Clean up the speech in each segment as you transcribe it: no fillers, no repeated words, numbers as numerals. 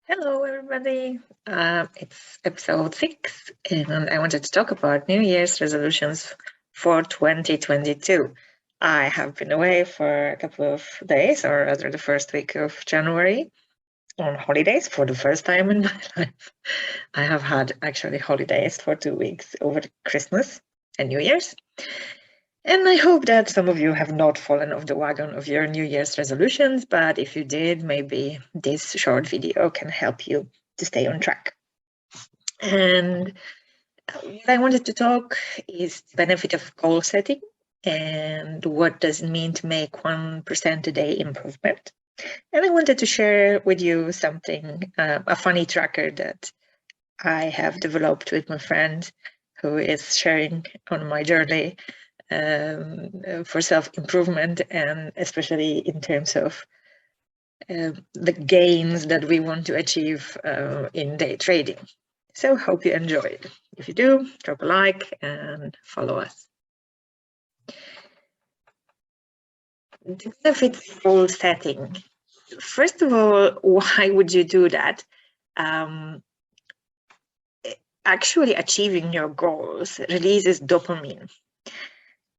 Hello, everybody. It's episode 6, and I wanted to talk about New Year's resolutions for 2022. I have been away for a couple of days, or rather, the first week of January, on holidays for the first time in my life. I have had actually holidays for 2 weeks over Christmas and New Year's. And I hope that some of you have not fallen off the wagon of your New Year's resolutions, but if you did, maybe this short video can help you to stay on track. And what I wanted to talk is the benefit of goal setting and what does it mean to make 1% a day improvement. And I wanted to share with you something, a funny tracker that I have developed with my friend who is sharing on my journey for self-improvement, and especially in terms of the gains that we want to achieve in day trading. So hope you enjoyed. If you do, drop a like and follow us. The benefits of goal setting. First of all, why would you do that? Actually achieving your goals releases dopamine.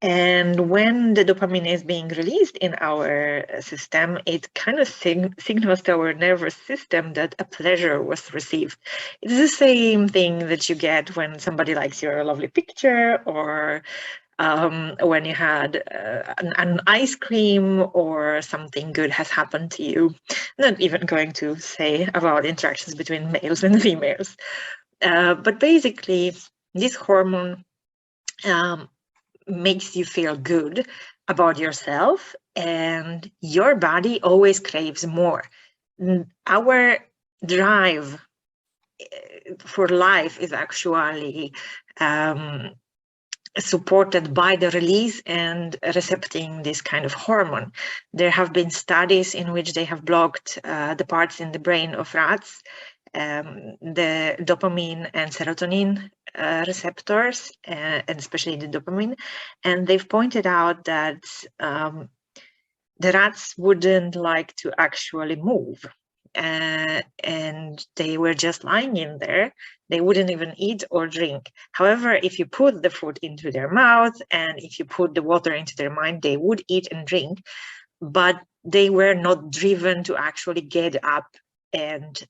And when the dopamine is being released in our system, it kind of signals to our nervous system that a pleasure was received. It's the same thing that you get when somebody likes your lovely picture, or when you had an ice cream or something good has happened to you. I'm not even going to say about interactions between males and females. But basically, this hormone makes you feel good about yourself, and your body always craves more. Our drive for life is actually supported by the release and recepting this kind of hormone. There have been studies in which they have blocked the parts in the brain of rats, the dopamine and serotonin receptors, and especially the dopamine. And they've pointed out that the rats wouldn't like to actually move. And they were just lying in there. They wouldn't even eat or drink. However, if you put the food into their mouth and if you put the water into their mind, they would eat and drink, but they were not driven to actually get up and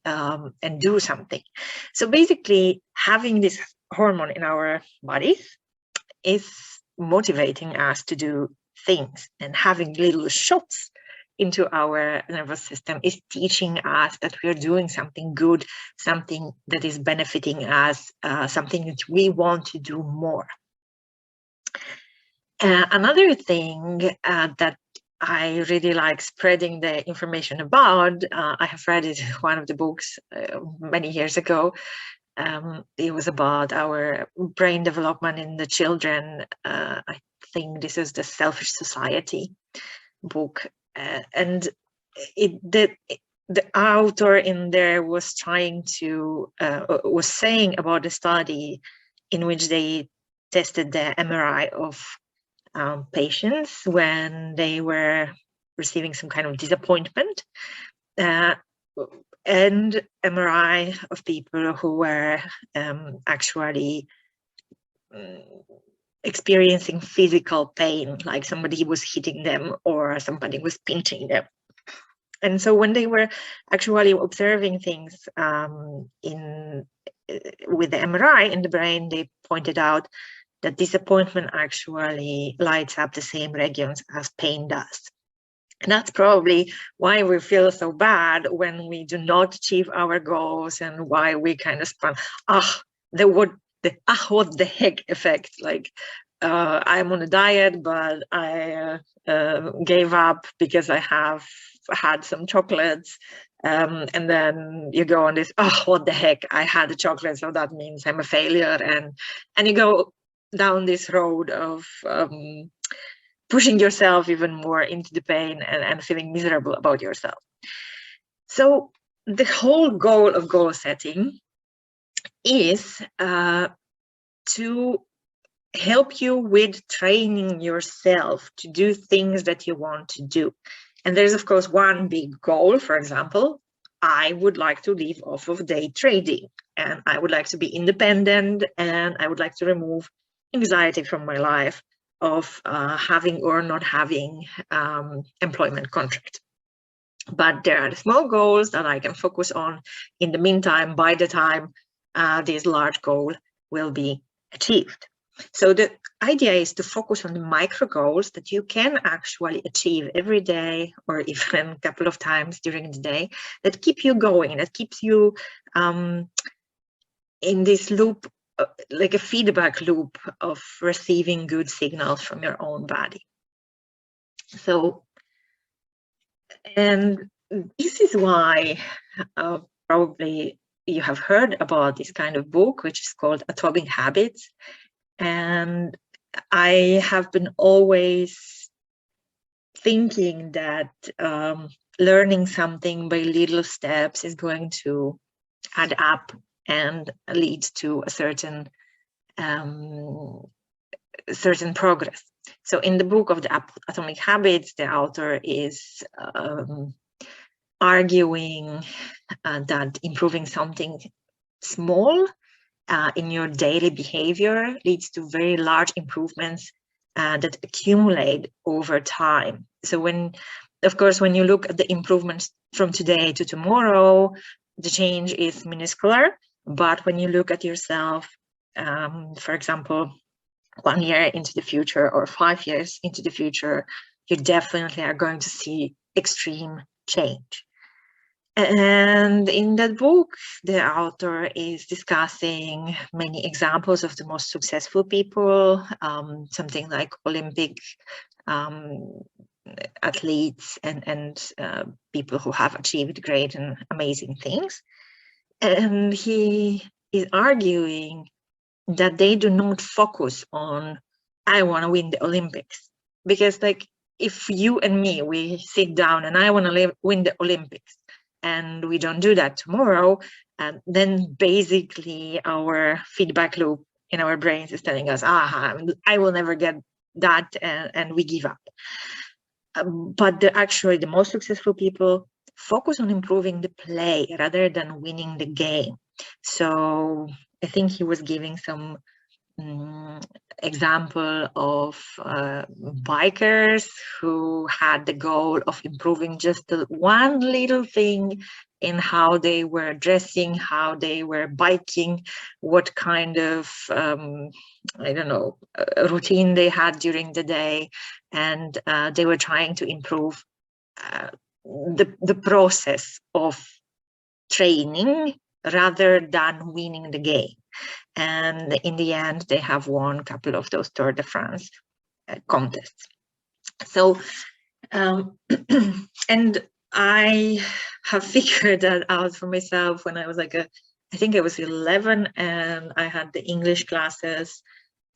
do something. So basically, having this hormone in our bodies is motivating us to do things, and having little shots into our nervous system is teaching us that we're doing something good, something that is benefiting us, something that we want to do more. Another thing that I really like spreading the information about, I have read it in one of the books many years ago. It was about our brain development in the children. I think this is the Selfish Society book. And the author in there was saying about the study in which they tested the MRI of patients when they were receiving some kind of disappointment, and MRI of people who were actually experiencing physical pain, like somebody was hitting them or somebody was pinching them. And so when they were actually observing things with the MRI in the brain, they pointed out that disappointment actually lights up the same regions as pain does. And that's probably why we feel so bad when we do not achieve our goals, and why we kind of spun, what the heck effect. Like, I'm on a diet, but I gave up because I have had some chocolates. And then you go on this, what the heck, I had a chocolate, so that means I'm a failure. And you go down this road of pushing yourself even more into the pain and feeling miserable about yourself. So the whole goal of goal setting is to help you with training yourself to do things that you want to do. And there's, of course, one big goal. For example, I would like to live off of day trading, and I would like to be independent, and I would like to remove anxiety from my life of having or not having employment contract. But there are the small goals that I can focus on in the meantime, by the time this large goal will be achieved. So the idea is to focus on the micro goals that you can actually achieve every day, or even a couple of times during the day, that keep you going, that keeps you in this loop, like a feedback loop of receiving good signals from your own body. So, and this is why probably you have heard about this kind of book, which is called Atomic Habits. And I have been always thinking that learning something by little steps is going to add up and lead to a certain progress. So in the book of the Atomic Habits, the author is arguing that improving something small in your daily behavior leads to very large improvements that accumulate over time. So of course, when you look at the improvements from today to tomorrow, the change is minuscule. But when you look at yourself, for example, 1 year into the future or 5 years into the future, you definitely are going to see extreme change. And in that book, the author is discussing many examples of the most successful people, something like Olympic athletes and people who have achieved great and amazing things. And he is arguing that they do not focus on, I want to win the Olympics. Because like, if you and me, we sit down and I want to win the Olympics, and we don't do that tomorrow, then basically our feedback loop in our brains is telling us, I will never get that, and we give up. But actually the most successful people focus on improving the play rather than winning the game. So I think he was giving some example of bikers who had the goal of improving just one little thing in how they were dressing, how they were biking, what kind of I don't know, routine they had during the day, and they were trying to improve the process of training rather than winning the game. And in the end, they have won a couple of those Tour de France contests. So, and I have figured that out for myself when I was like I think I was 11, and I had the English classes,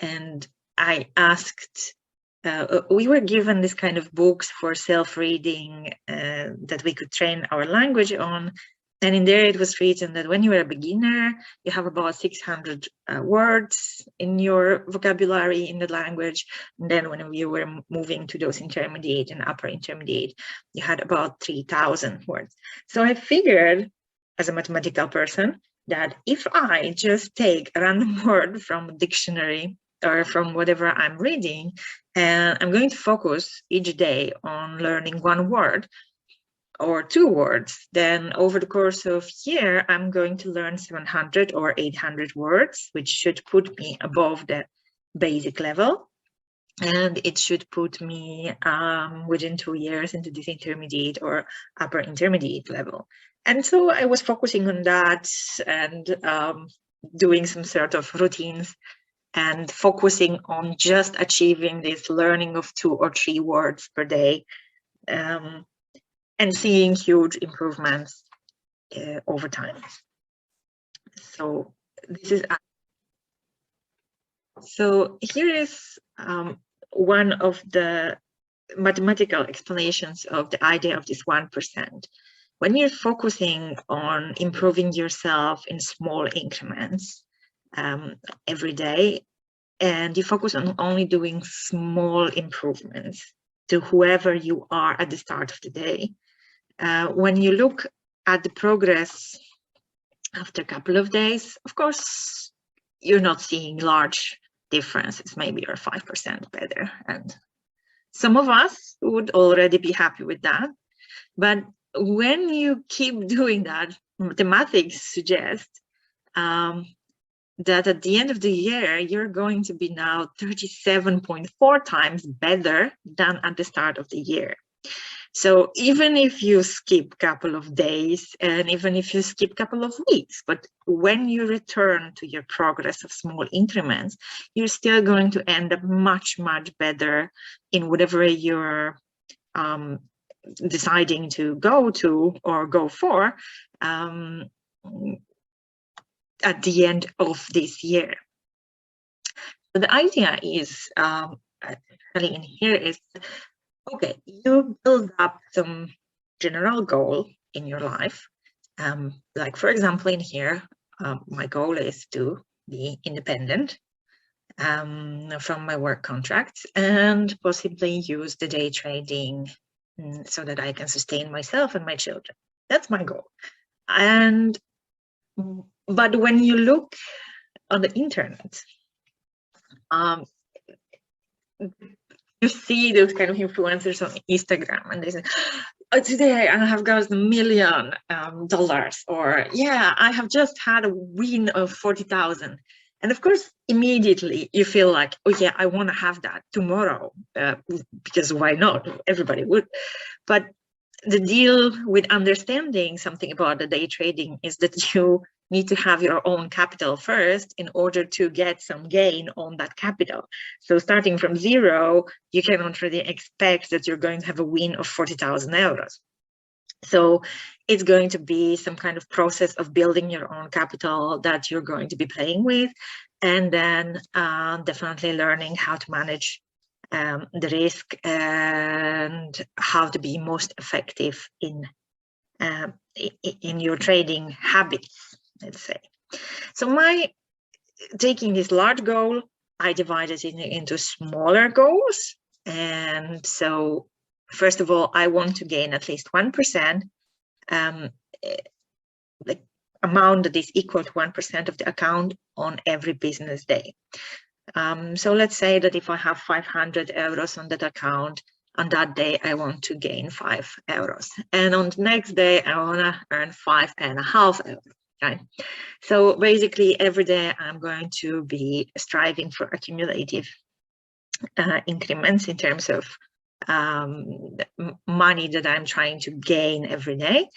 and I asked, we were given this kind of books for self-reading that we could train our language on. And in there, it was written that when you are a beginner, you have about 600 words in your vocabulary in the language. And then when you were moving to those intermediate and upper intermediate, you had about 3,000 words. So I figured, as a mathematical person, that if I just take a random word from a dictionary or from whatever I'm reading, and I'm going to focus each day on learning one word, or 2 words, then over the course of a year, I'm going to learn 700 or 800 words, which should put me above the basic level. And it should put me within 2 years into this intermediate or upper intermediate level. And so I was focusing on that and doing some sort of routines and focusing on just achieving this learning of 2 or 3 words per day. And seeing huge improvements over time. So this is here is one of the mathematical explanations of the idea of this 1%. When you're focusing on improving yourself in small increments every day, and you focus on only doing small improvements to whoever you are at the start of the day, when you look at the progress after a couple of days, of course, you're not seeing large differences. Maybe you're 5% better. And some of us would already be happy with that. But when you keep doing that, mathematics suggest that at the end of the year, you're going to be now 37.4 times better than at the start of the year. So even if you skip a couple of days and even if you skip a couple of weeks, but when you return to your progress of small increments, you're still going to end up much, much better in whatever you're deciding to go to or go for at the end of this year. So the idea is, actually in here is, okay, you build up some general goal in your life. Like for example, in here, my goal is to be independent from my work contracts and possibly use the day trading so that I can sustain myself and my children. That's my goal. But when you look on the internet, you see those kind of influencers on Instagram and they say, oh, today I have got $1 million, or yeah, I have just had a win of 40,000. And of course, immediately you feel like, oh yeah, I want to have that tomorrow, because why not? Everybody would. But the deal with understanding something about the day trading is that you need to have your own capital first in order to get some gain on that capital. So starting from zero, you cannot really expect that you're going to have a win of 40,000 euros. So it's going to be some kind of process of building your own capital that you're going to be playing with, and then definitely learning how to manage the risk and how to be most effective in your trading habits, let's say. So taking this large goal, I divided it into smaller goals. And so first of all, I want to gain at least 1%, the amount that is equal to 1% of the account on every business day. So let's say that if I have 500 euros on that account, on that day, I want to gain 5 euros. And on the next day, I want to earn 5.5 euros. Right? So basically, every day I'm going to be striving for accumulative increments in terms of money that I'm trying to gain every day.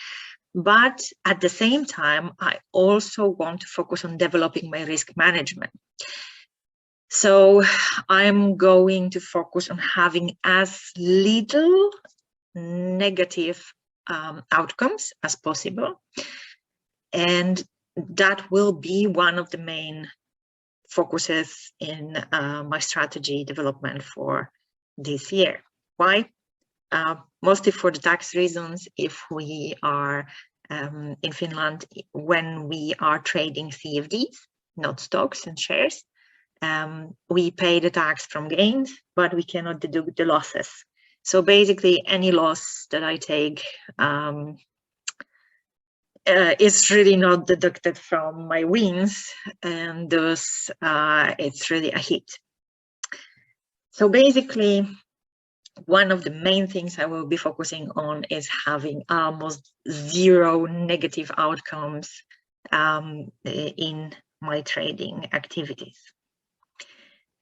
But at the same time, I also want to focus on developing my risk management. So I'm going to focus on having as little negative outcomes as possible. And that will be one of the main focuses in my strategy development for this year. Why? Mostly for the tax reasons. If we are in Finland, when we are trading CFDs, not stocks and shares, we pay the tax from gains, but we cannot deduct the losses. So basically, any loss that I take is really not deducted from my wins, and thus it's really a hit. So basically, one of the main things I will be focusing on is having almost zero negative outcomes in my trading activities.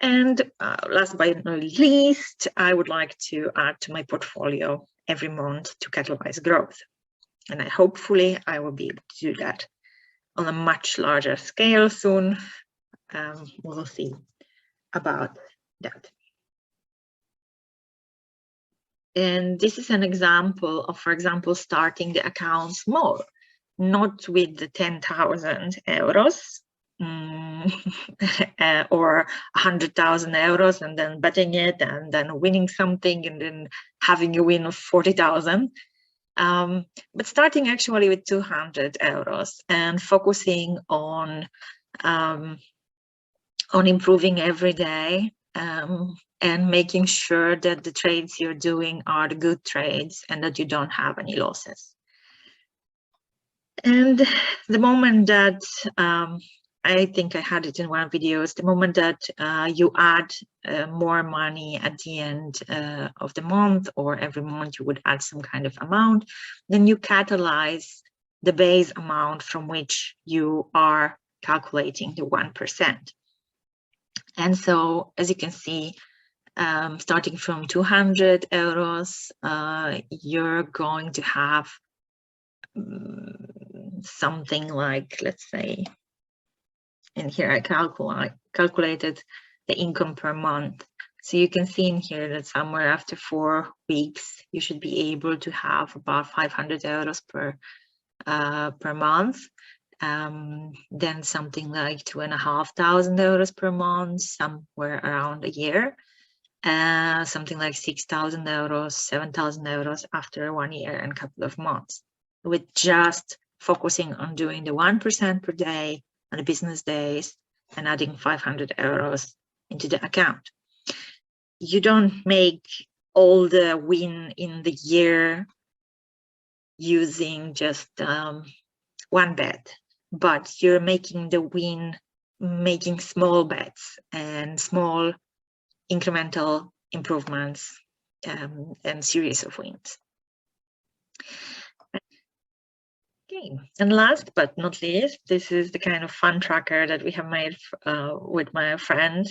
And last but not least, I would like to add to my portfolio every month to catalyze growth. And hopefully I will be able to do that on a much larger scale soon. We'll see about that. And this is an example of, for example, starting the account small, not with the 10,000 euros or 100,000 euros and then betting it and then winning something and then having a win of 40,000. But starting actually with 200 euros and focusing on improving every day and making sure that the trades you're doing are the good trades and that you don't have any losses. And the moment that, I think I had it in one video, is the moment that you add more money at the end of the month, or every month you would add some kind of amount, then you catalyze the base amount from which you are calculating the 1%. And so, as you can see, starting from 200 euros, you're going to have something like, let's say, in here I calculated the income per month. So you can see in here that somewhere after 4 weeks, you should be able to have about 500 euros per month. Then something like 2,500 euros per month, somewhere around a year. Something like 6,000 euros, 7,000 euros after 1 year and a couple of months, with just focusing on doing the 1% per day on the business days and adding 500 euros into the account. You don't make all the win in the year using just one bet, but you're making the win, making small bets and small incremental improvements and series of wins. Okay, and last but not least, this is the kind of fun tracker that we have made with my friend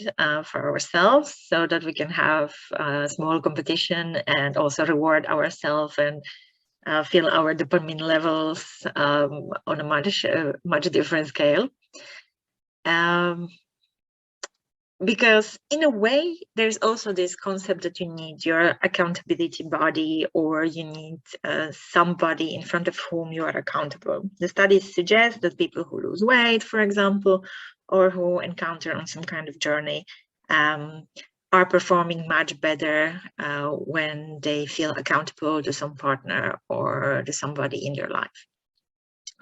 for ourselves, so that we can have a small competition and also reward ourselves and feel our dopamine levels on a much different scale. Because in a way, there's also this concept that you need your accountability body, or you need somebody in front of whom you are accountable. The studies suggest that people who lose weight, for example, or who encounter on some kind of journey are performing much better when they feel accountable to some partner or to somebody in their life.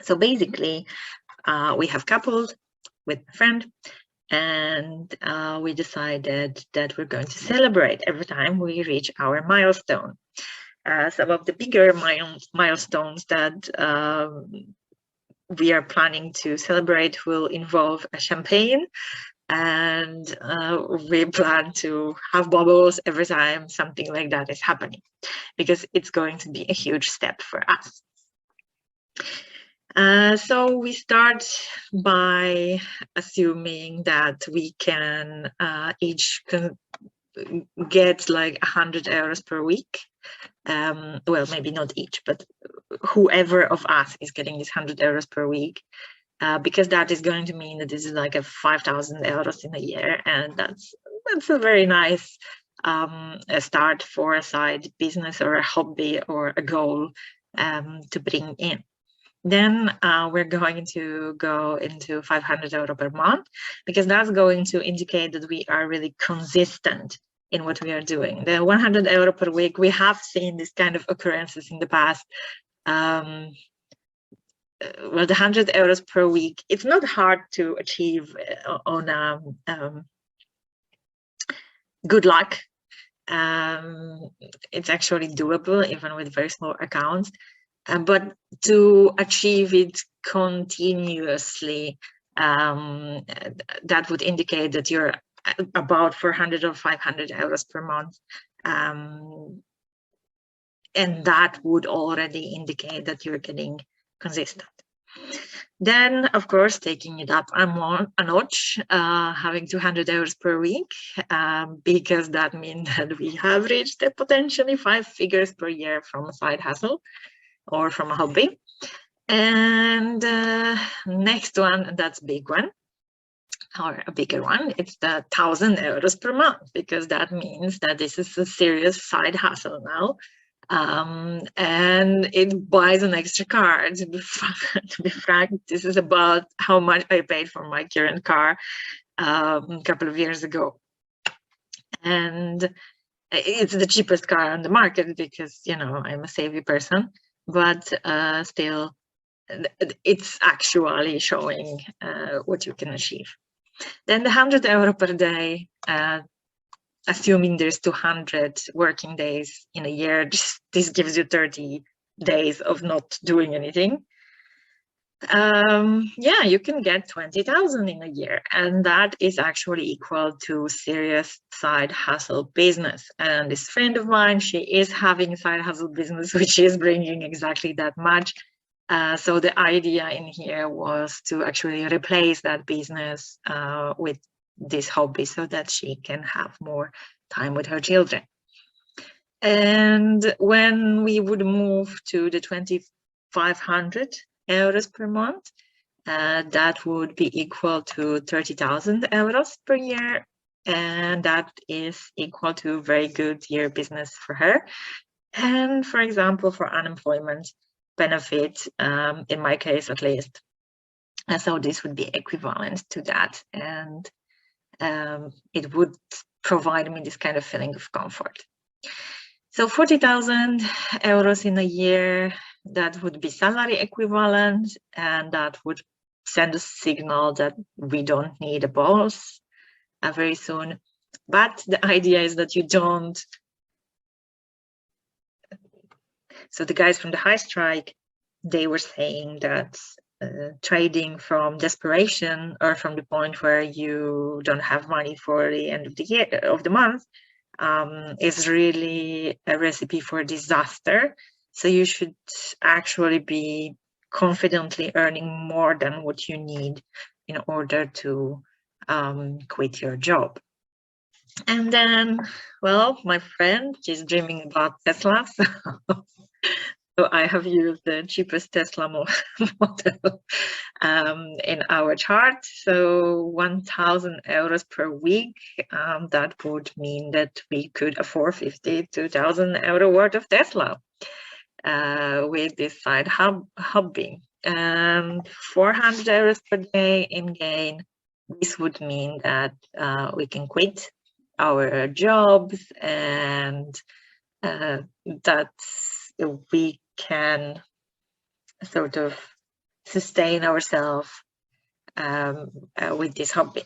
So basically, we have coupled with a friend, and we decided that we're going to celebrate every time we reach our milestone. Some of the bigger milestones that we are planning to celebrate will involve a champagne, and we plan to have bubbles every time something like that is happening, because it's going to be a huge step for us. So we start by assuming that we can each get like 100 euros per week. Well, maybe not each, but whoever of us is getting this 100 euros per week, because that is going to mean that this is like a 5,000 euros in a year, and that's a very nice a start for a side business or a hobby or a goal to bring in. Then we're going to go into 500 euro per month, because that's going to indicate that we are really consistent in what we are doing. The 100 euro per week, we have seen this kind of occurrences in the past. Well, the 100 euros per week, it's not hard to achieve on good luck. It's actually doable even with very small accounts. But to achieve it continuously, that would indicate that you're about 400 or 500 euros per month. And that would already indicate that you're getting consistent. Then, of course, taking it up a notch, having 200 euros per week, because that means that we have reached potentially 5 figures per year from a side hustle or from a hobby. And next one, that's big one, or a bigger one, it's the 1,000 euros per month, because that means that this is a serious side hustle now. And it buys an extra car. To be frank, this is about how much I paid for my current car a couple of years ago. And it's the cheapest car on the market, because, you know, I'm a savvy person, but still, it's actually showing what you can achieve. Then the 100 euro per day, assuming there's 200 working days in a year, this gives you 30 days of not doing anything. yeah, you can get 20,000 in a year, and that is actually equal to serious side hustle business. And this friend of mine, she is having a side hustle business, which is bringing exactly that much. So the idea in here was to actually replace that business with this hobby so that she can have more time with her children. And when we would move to the 2,500 euros per month, that would be equal to 30,000 euros per year. And that is equal to very good year business for her. And for example, for unemployment benefit, in my case at least. And so this would be equivalent to that. And it would provide me this kind of feeling of comfort. So 40,000 euros in a year, that would be salary equivalent, and that would send a signal that we don't need a boss very soon. But the idea is that you don't. So the guys from the high strike, they were saying that trading from desperation, or from the point where you don't have money for the end of the year, of the month, is really a recipe for disaster. So you should actually be confidently earning more than what you need in order to quit your job. And then, well, my friend, she's dreaming about Tesla. So I have used the cheapest Tesla model in our chart. So 1,000 euros per week, that would mean that we could afford 52,000 euro worth of Tesla with this side hobby. 400 euros per day in gain. This would mean that we can quit our jobs, and that we can sort of sustain ourselves with this hobby.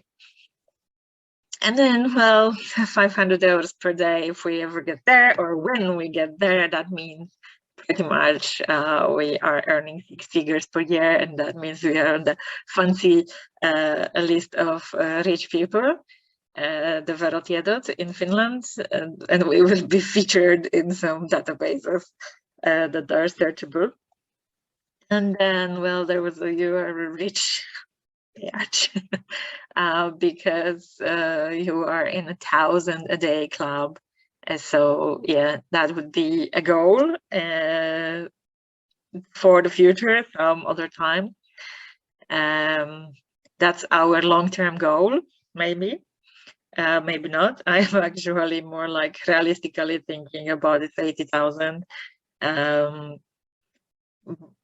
And then, well, 500 euros per day, if we ever get there, or when we get there, that means pretty much we are earning 6 figures per year, and that means we are on the fancy list of rich people, the Verotjedot in Finland, and we will be featured in some databases that are searchable. And then, well, there was you are a rich bitch because you are in 1,000 a day club. So yeah, that would be a goal for the future some other time. That's our long-term goal, maybe. Maybe not. I'm actually more like realistically thinking about it, 80,000.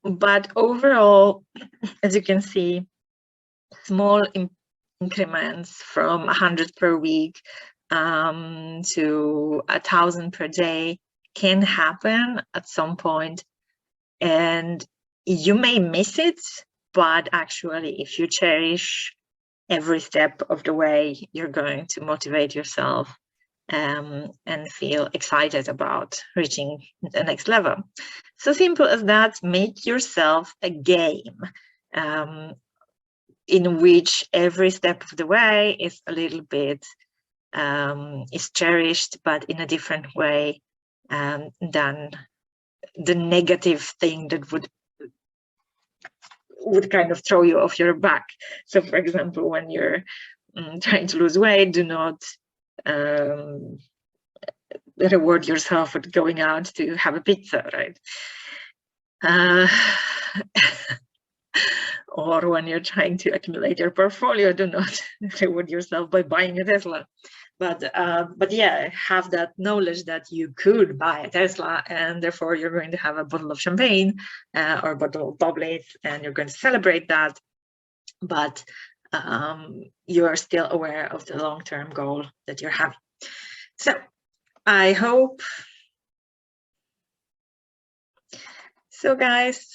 But overall, as you can see, small increments from 100 per week to 1,000 per day can happen at some point, and you may miss it, but actually if you cherish every step of the way, you're going to motivate yourself and feel excited about reaching the next level. So simple as that. Make yourself a game in which every step of the way is a little bit is cherished, but in a different way than the negative thing that would kind of throw you off your back. So for example, when you're trying to lose weight, do not reward yourself with going out to have a pizza, right? Or when you're trying to accumulate your portfolio, do not reward yourself by buying a Tesla. But yeah, have that knowledge that you could buy a Tesla, and therefore you're going to have a bottle of champagne or a bottle of bubbles, and you're going to celebrate that. But you are still aware of the long-term goal that you're having. So I hope. So guys,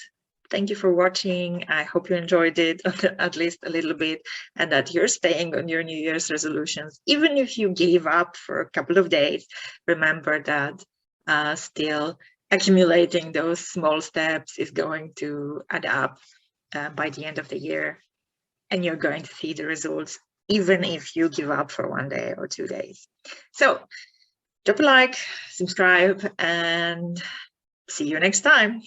thank you for watching. I hope you enjoyed it at least a little bit, and that you're staying on your New Year's resolutions. Even if you gave up for a couple of days, remember that still accumulating those small steps is going to add up by the end of the year, and you're going to see the results, even if you give up for 1 day or 2 days. So drop a like, subscribe, and see you next time.